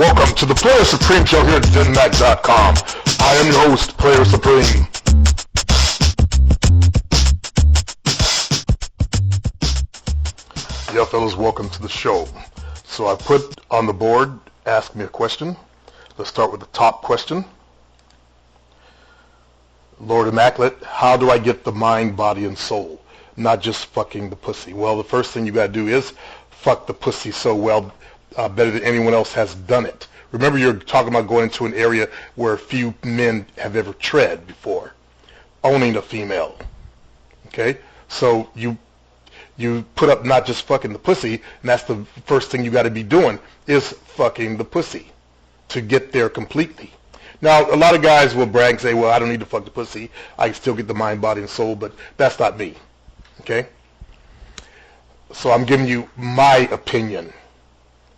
Welcome to the Player Supreme Show here at DenMac.com. I am your host, Player Supreme. Yeah, fellas, welcome to the show. So I put on the board, ask me a question. Let's start with the top question. Lord Immaculate, how do I get the mind, body, and soul? Not just fucking the pussy. Well, the first thing you gotta do is fuck the pussy so well, better than anyone else has done it. Remember, you're talking about going into an area where few men have ever tread before, owning a female. Okay, so you put up not just fucking the pussy, and that's the first thing you got to be doing is fucking the pussy to get there completely. Now, a lot of guys will brag and say, well, I don't need to fuck the pussy. I can still get the mind, body, and soul, but that's not me. Okay? So I'm giving you my opinion.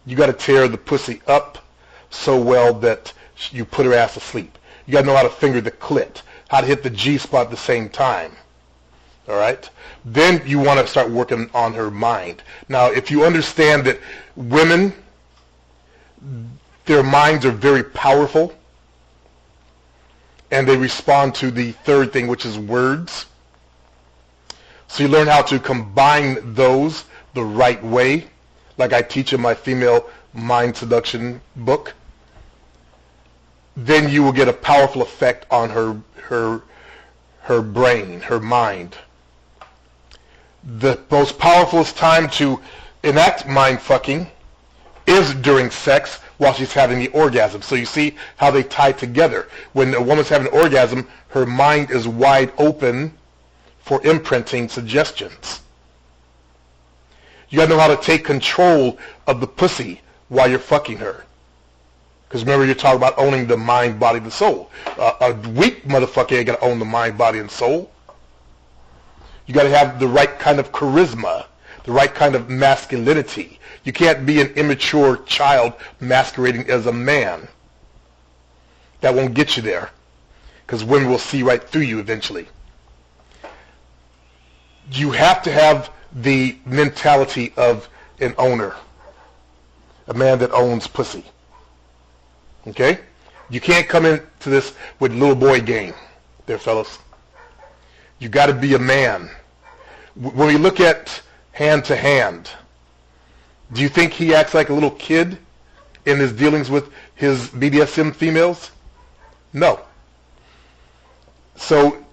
You got to tear the pussy up so well that you put her ass to sleep. You got to know how to finger the clit, how to hit the G-spot at the same time. All right? Then you want to start working on her mind. Now, if you understand that women, their minds are very powerful, and they respond to the third thing, which is words. So you learn how to combine those the right way, like I teach in my female mind seduction book. Then you will get a powerful effect on her brain, her mind. The most powerful time to enact mind fucking is during sex while she's having the orgasm. So you see how they tie together. When a woman's having an orgasm, her mind is wide open for imprinting suggestions. You gotta know how to take control of the pussy while you're fucking her. Because remember, you're talking about owning the mind, body, and the soul. A weak motherfucker ain't gonna own the mind, body, and soul. You gotta have the right kind of charisma, the right kind of masculinity. You can't be an immature child masquerading as a man. That won't get you there, because women will see right through you eventually. You have to have the mentality of an owner, a man that owns pussy. Okay? You can't come into this with little boy game there, fellas. You got to be a man. When we look at hand to hand, do you think he acts like a little kid in his dealings with his BDSM females? No. So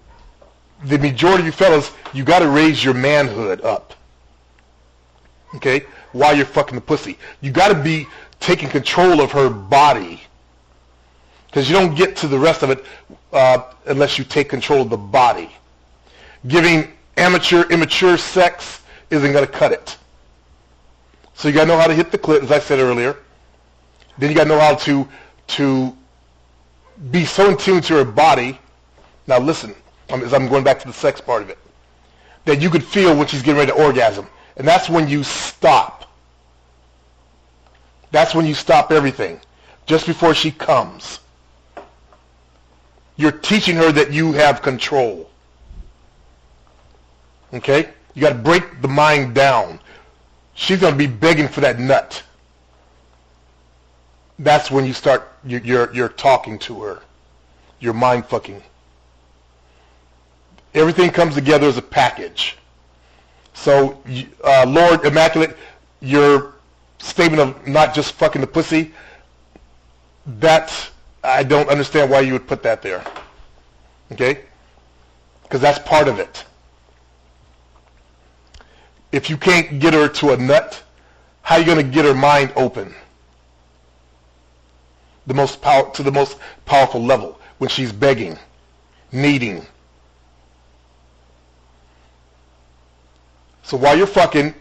the majority of you fellas, you got to raise your manhood up. Okay? While you're fucking the pussy. You got to be taking control of her body. Because you don't get to the rest of it unless you take control of the body. Giving immature sex isn't going to cut it. So you got to know how to hit the clit, as I said earlier. Then you got to know how to be so in tune to her body. Now listen, as I'm going back to the sex part of it, that you could feel when she's getting ready to orgasm. And that's when you stop. That's when you stop everything. Just before she comes. You're teaching her that you have control. Okay? You got to break the mind down. She's going to be begging for that nut. That's when you start, you're talking to her. You're mind fucking. Everything comes together as a package. So, Lord Immaculate, your statement of not just fucking the pussy, I don't understand why you would put that there. Okay? Because that's part of it. If you can't get her to a nut, how are you going to get her mind open? To the most powerful level, when she's begging, needing. So while you're fucking,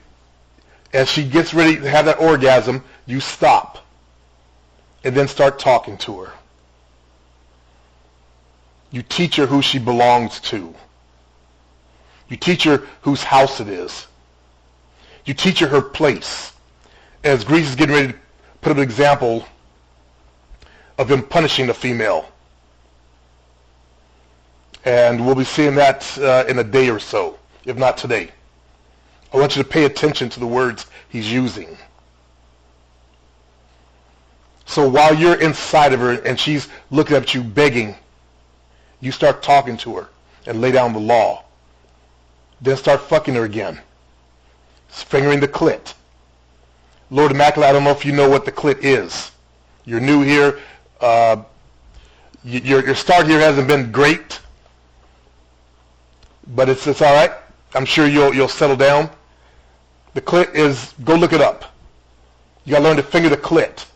as she gets ready to have that orgasm, you stop. And then start talking to her. You teach her who she belongs to. You teach her whose house it is. You teach her her place. As Grease is getting ready to put up an example of him punishing a female. And we'll be seeing that in a day or so, if not today. I want you to pay attention to the words he's using. So while you're inside of her and she's looking at you begging, you start talking to her and lay down the law. Then start fucking her again. Fingering the clit. Lord Immaculate, I don't know if you know what the clit is. You're new here. Your start here hasn't been great, but it's all right. I'm sure you'll settle down. The clit is, go look it up. You gotta learn to finger the clit.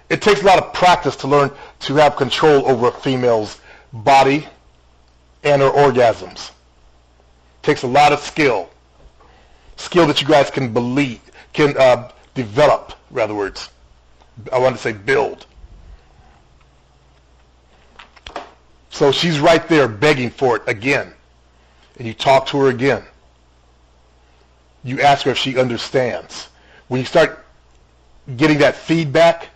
It takes a lot of practice to learn to have control over a female's body and her orgasms. It takes a lot of skill that you guys can develop, rather words. I want to say build. So she's right there begging for it again. And you talk to her again. You ask her if she understands. When you start getting that feedback,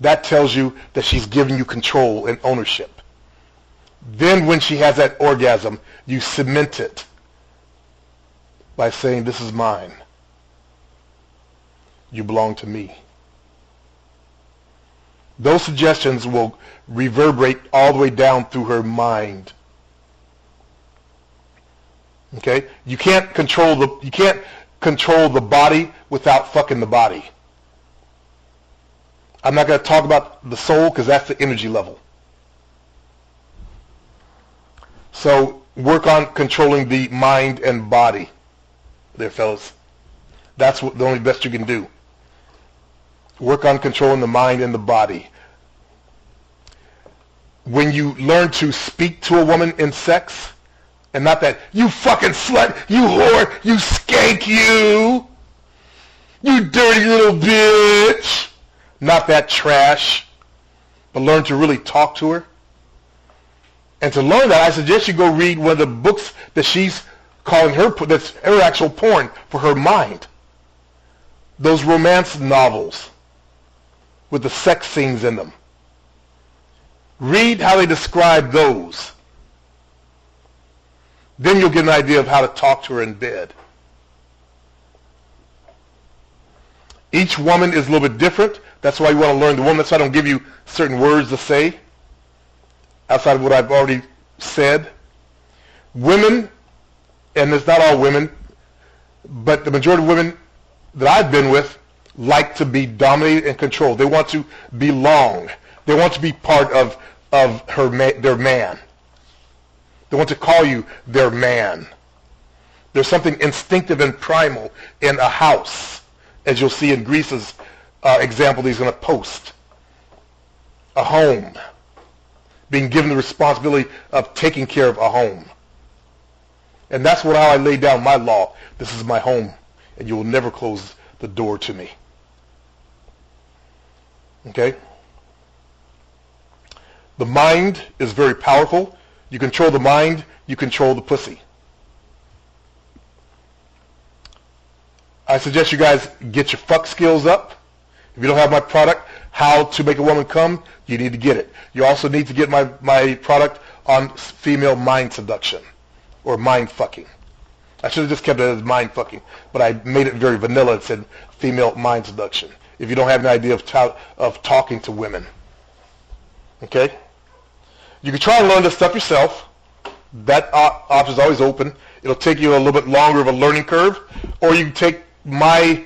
that tells you that she's giving you control and ownership. Then when she has that orgasm, you cement it by saying, this is mine. You belong to me. Those suggestions will reverberate all the way down through her mind. Okay? You can't control the body without fucking the body. I'm not going to talk about the soul because that's the energy level. So work on controlling the mind and body there, fellas. That's the only best you can do. Work on controlling the mind and the body. When you learn to speak to a woman in sex, and not that, you fucking slut, you whore, you skank, you dirty little bitch. Not that trash, but learn to really talk to her. And to learn that, I suggest you go read one of the books that she's calling that's her actual porn for her mind. Those romance novels with the sex scenes in them. Read how they describe those. Then you'll get an idea of how to talk to her in bed. Each woman is a little bit different. That's why you want to learn the woman. That's why I don't give you certain words to say outside of what I've already said. Women, and it's not all women, but the majority of women that I've been with like to be dominated and controlled. They want to belong. They want to be part of their man. They want to call you their man. There's something instinctive and primal in a house, as you'll see in Greece's example that he's going to post. A home. Being given the responsibility of taking care of a home. And that's how I lay down my law. This is my home, and you will never close the door to me. Okay? The mind is very powerful. You control the mind, you control the pussy. I suggest you guys get your fuck skills up. If you don't have my product, How to Make a Woman Come, you need to get it. You also need to get my product on female mind seduction or mind fucking. I should have just kept it as mind fucking, but I made it very vanilla and said female mind seduction. If you don't have an idea of talking to women. Okay? You can try and learn this stuff yourself. That option is always open. It'll take you a little bit longer of a learning curve, or you can take my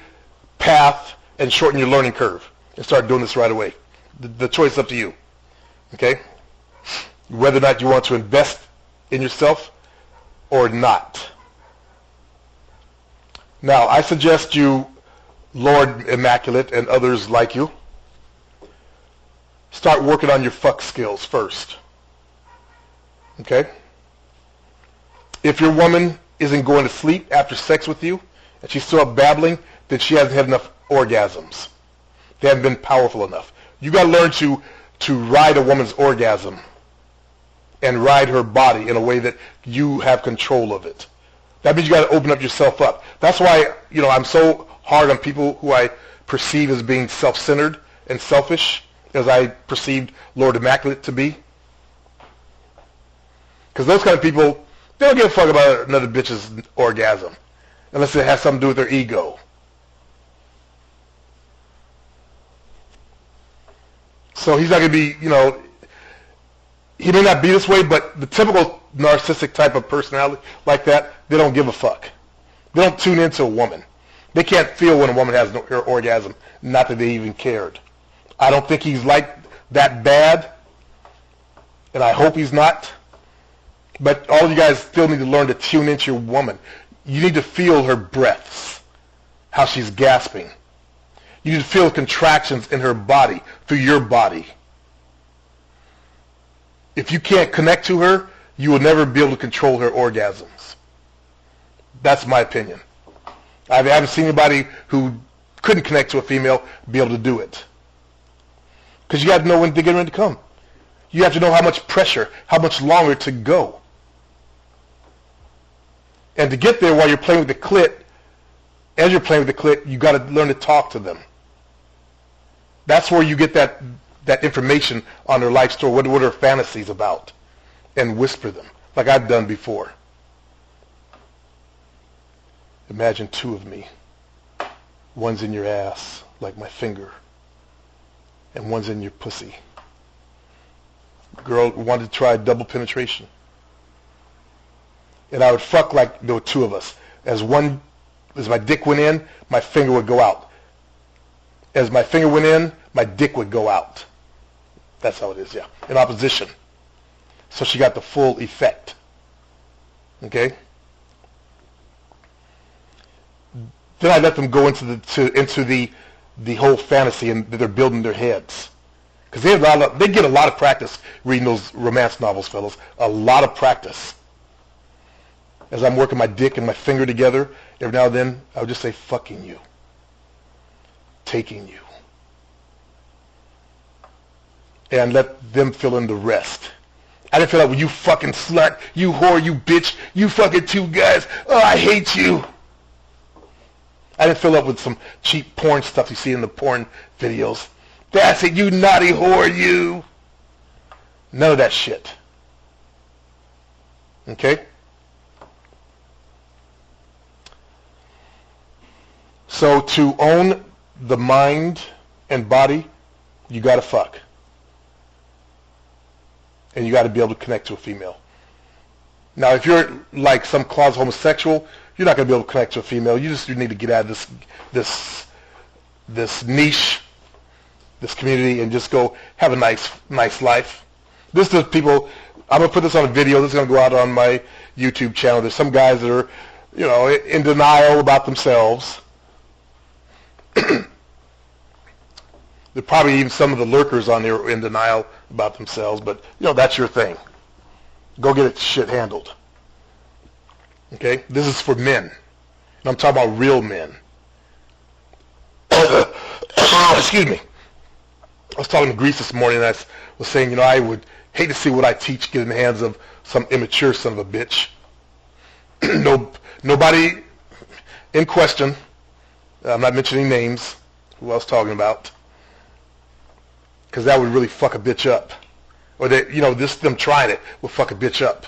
path and shorten your learning curve and start doing this right away. The choice is up to you. Okay? Whether or not you want to invest in yourself or not. Now, I suggest you, Lord Immaculate and others like you, start working on your fuck skills first. Okay? If your woman isn't going to sleep after sex with you and she's still up babbling, then she hasn't had enough orgasms. They haven't been powerful enough. You got to learn to ride a woman's orgasm and ride her body in a way that you have control of it. That means you got to open up yourself up. That's why, I'm so hard on people who I perceive as being self-centered and selfish, as I perceived Lord Immaculate to be. Because those kind of people, they don't give a fuck about another bitch's orgasm unless it has something to do with their ego. So he's not going to be, he may not be this way, but the typical narcissistic type of personality like that, they don't give a fuck. They don't tune into a woman. They can't feel when a woman has her orgasm, not that they even cared. I don't think he's like that bad, and I hope he's not. But all you guys still need to learn to tune into your woman. You need to feel her breaths, how she's gasping. You need to feel contractions in her body, through your body. If you can't connect to her, you will never be able to control her orgasms. That's my opinion. I haven't seen anybody who couldn't connect to a female be able to do it. Because you got to know when to get ready to come. You have to know how much pressure, how much longer to go. And to get there while you're playing with the clit, as you're playing with the clit, you got to learn to talk to them. That's where you get that information on their life story, what are her fantasies about, and whisper them, like I've done before. Imagine two of me. One's in your ass, like my finger, and one's in your pussy. Girl wanted to try double penetration. And I would fuck like there were two of us. As my dick went in, my finger would go out. As my finger went in, my dick would go out. That's how it is, yeah. In opposition. So she got the full effect. Okay? Then I let them go into the whole fantasy, and they're building their heads. Because they get a lot of practice reading those romance novels, fellas. A lot of practice. As I'm working my dick and my finger together, every now and then, I would just say, fucking you. Taking you. And let them fill in the rest. I didn't feel like, well, you fucking slut, you whore, you bitch, you fucking two guys, oh, I hate you. I didn't fill up with some cheap porn stuff you see in the porn videos. That's it, you naughty whore, you. None of that shit. Okay? So to own the mind and body, you gotta fuck. And you gotta be able to connect to a female. Now, if you're like some closet homosexual, you're not gonna be able to connect to a female. You need to get out of this niche, this community, and just go have a nice life. This is people. I'm gonna put this on a video. This is gonna go out on my YouTube channel. There's some guys that are, in denial about themselves. There are probably even some of the lurkers on there in denial about themselves, but that's your thing. Go get it shit handled. Okay? This is for men. And I'm talking about real men. Excuse me. I was talking to Grease this morning, and I was saying, I would hate to see what I teach get in the hands of some immature son of a bitch. Nobody in question. I'm not mentioning names, who I was talking about, because that would really fuck a bitch up. Or them trying it will fuck a bitch up.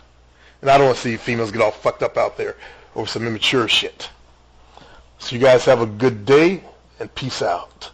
And I don't want to see females get all fucked up out there over some immature shit. So you guys have a good day, and peace out.